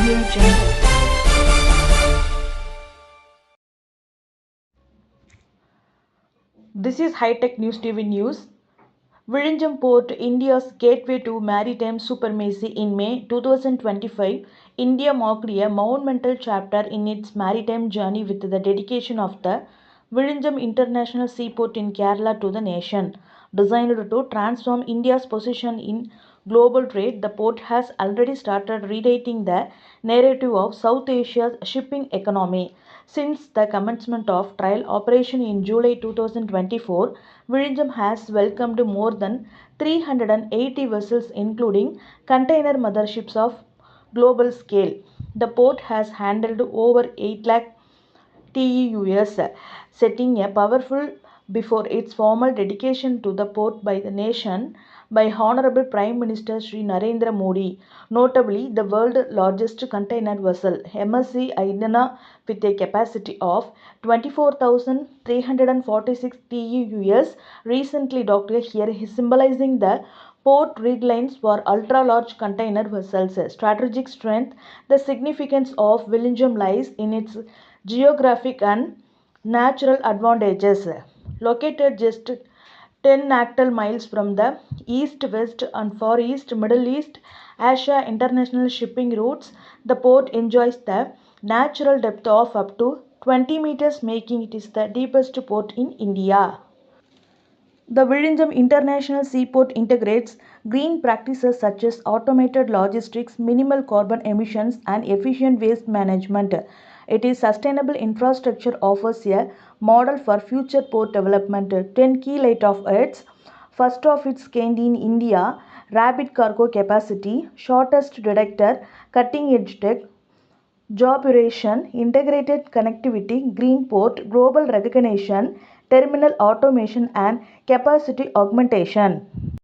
Audio Jungle. This is High-Tech News TV News. Vizhinjam Port, India's gateway to maritime supremacy. In May 2025, India marked a monumental chapter in its maritime journey with the dedication of the Vizhinjam International Seaport in Kerala to the nation. Designed to transform India's position in global trade, the port has already started rewriting the narrative of South Asia's shipping economy. Since the commencement of trial operation in July 2024, Vizhinjam has welcomed more than 380 vessels, including container motherships of global scale. The port has handled over 8 lakh TEUs, setting a powerful before its formal dedication to the port by the nation by Honorable Prime Minister Sri Narendra Modi. Notably, the world's largest container vessel, MSC Idana, with a capacity of 24,346 TEUs, recently docked here, symbolizing the port redlines for ultra-large container vessels. Strategic strength. The significance of Vizhinjam lies in its geographic and natural advantages. Located just 10 nautical miles from the east, west, and far east, Middle East, Asia international shipping routes, the port enjoys the natural depth of up to 20 meters, making it is the deepest port in India. The Vizhinjam International Seaport integrates green practices such as automated logistics, minimal carbon emissions, and efficient waste management. Its sustainable infrastructure offers a model for future port development. 10 key light of its first of its kind in India, rapid cargo capacity, shortest detector, cutting edge tech, job duration, integrated connectivity, green port, global recognition, terminal automation, and capacity augmentation.